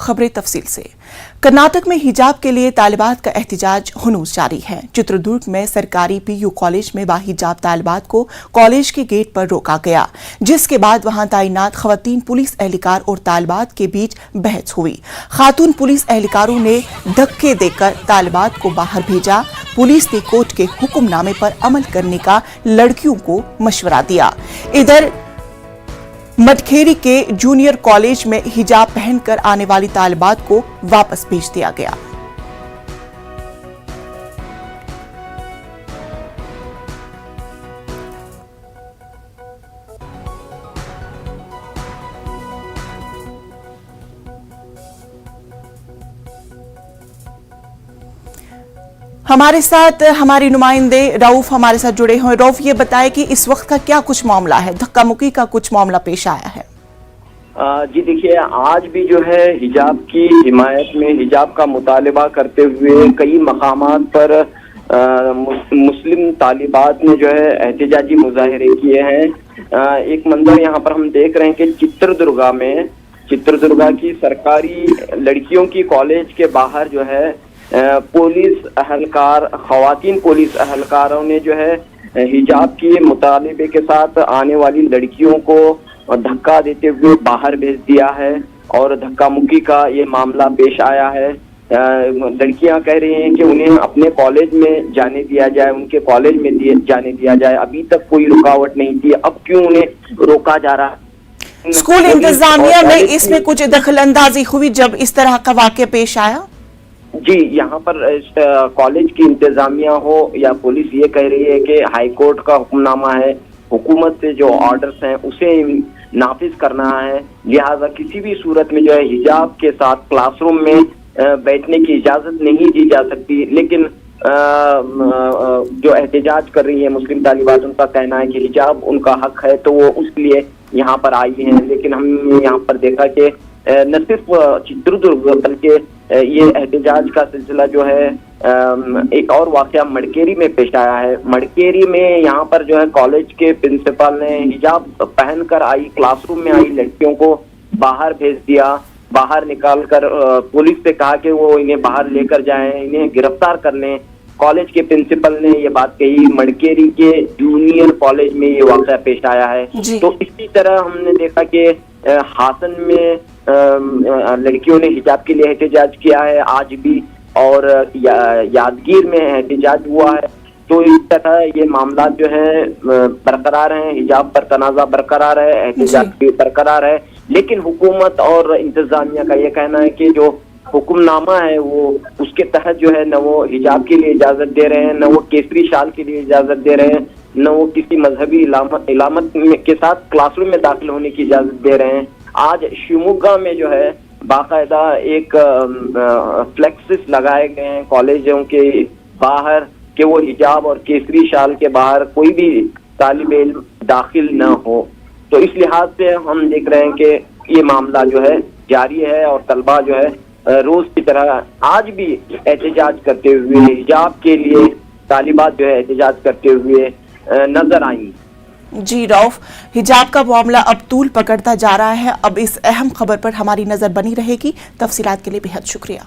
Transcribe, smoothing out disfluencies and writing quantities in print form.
खबरें तफसील से। कर्नाटक में हिजाब के लिए तालिबात का एहतजाज हुनूस जारी है। चित्रदुर्ग में सरकारी पीयू कॉलेज में बाहिजाब तालिबात को कॉलेज के गेट पर रोका गया, जिसके बाद वहां तैनात खवातीन पुलिस एहलकार और तालिबात के बीच बहस हुई। खातून पुलिस एहलकारों ने धक्के देकर तालिबात को बाहर भेजा। पुलिस ने कोर्ट के हुक्मनामे पर अमल करने का लड़कियों को मशवरा दिया। इधर मटखेरी के जूनियर कॉलेज में हिजाब पहनकर आने वाली तालिबात को वापस भेज दिया गया। हमारे साथ हमारी नुमाइंदे रऊफ हमारे साथ जुड़े हुए। रऊफ, ये बताए कि इस वक्त का क्या कुछ मामला है, धक्का मुक्की का कुछ मामला पेश आया है? जी देखिए, आज भी जो है हिजाब की हिमायत में हिजाब का मुतालिबा करते हुए कई मकामात पर मुस्लिम तालिबात ने जो है एहतजाजी मुजाहिरे किए हैं। एक मंजर यहाँ पर हम देख रहे हैं कि चित्रदुर्गा की सरकारी लड़कियों की कॉलेज के बाहर जो है पुलिस अहलकार, खवातीन पुलिस अहलकारों ने जो है हिजाब के मुतालिबे के साथ आने वाली लड़कियों को धक्का देते हुए बाहर भेज दिया है और धक्का मुक्की का ये मामला पेश आया है। लड़कियां कह रही हैं कि उन्हें अपने कॉलेज में जाने दिया जाए, उनके कॉलेज में जाने दिया जाए। अभी तक कोई रुकावट नहीं थी, अब क्यों उन्हें रोका जा रहा है? स्कूल इंतजामिया में इसमें कुछ दखलंदाजी हुई जब इस तरह का वाक़या पेश आया? जी, यहाँ पर कॉलेज की इंतजामिया हो या पुलिस ये कह रही है कि हाई कोर्ट का हुक्मनामा है, हुकूमत से जो ऑर्डर्स हैं उसे नाफिज करना है, लिहाजा किसी भी सूरत में जो है हिजाब के साथ क्लासरूम में बैठने की इजाजत नहीं दी जा सकती। लेकिन जो एहतजाज कर रही है मुस्लिम तालिबात, उनका कहना है कि हिजाब उनका हक है, तो वो उसलिए यहाँ पर आई हैं। लेकिन हमने यहाँ पर देखा कि न सिर्फ चित्रदुर्ग बल्कि ये एहतजाज का सिलसिला जो है एक और वाकया मड़केरी में पेश आया है। मड़केरी में यहाँ पर जो है कॉलेज के प्रिंसिपल ने हिजाब पहनकर आई क्लासरूम में आई लड़कियों को बाहर भेज दिया। बाहर निकालकर पुलिस से कहा कि वो इन्हें बाहर लेकर जाएं, इन्हें गिरफ्तार कर लें। कॉलेज के प्रिंसिपल ने ये बात कही। मड़केरी के जूनियर कॉलेज में ये वाकया पेश आया है। तो इसी तरह हमने देखा कि हासन में लड़कियों ने हिजाब के लिए एहतजाज किया है आज भी, और यादगीर में एहतजाज हुआ है। तो इस तरह ये मामला जो है बरकरार हैं, हिजाब पर तनाज़ा बरकरार है, एहतजाज भी बरकरार है। लेकिन हुकूमत और इंतजामिया का ये कहना है कि जो हुक्मनामा है वो उसके तहत जो है न वो हिजाब के लिए इजाजत दे रहे हैं, न वो केसरी शाल के लिए इजाजत दे रहे हैं, न वो किसी मजहबी इलामत के साथ क्लासरूम में दाखिल होने की इजाजत दे रहे हैं। आज शिवमोगा में जो है बाकायदा एक फ्लेक्सिस लगाए गए हैं कॉलेजों के बाहर कि वो हिजाब और केसरी शाल के बाहर कोई भी तालिब इल्म दाखिल न हो। तो इस लिहाज से हम देख रहे हैं कि ये मामला जो है जारी है और तलबा जो है रोज की तरह आज भी एहतजाज करते हुए हिजाब के लिए तालिबात जो है एहतजाज करते हुए नजर आई। जी रऊफ, हिजाब का मामला अब तूल पकड़ता जा रहा है। अब इस अहम खबर पर हमारी नजर बनी रहेगी। तफसीलात के लिए बेहद शुक्रिया।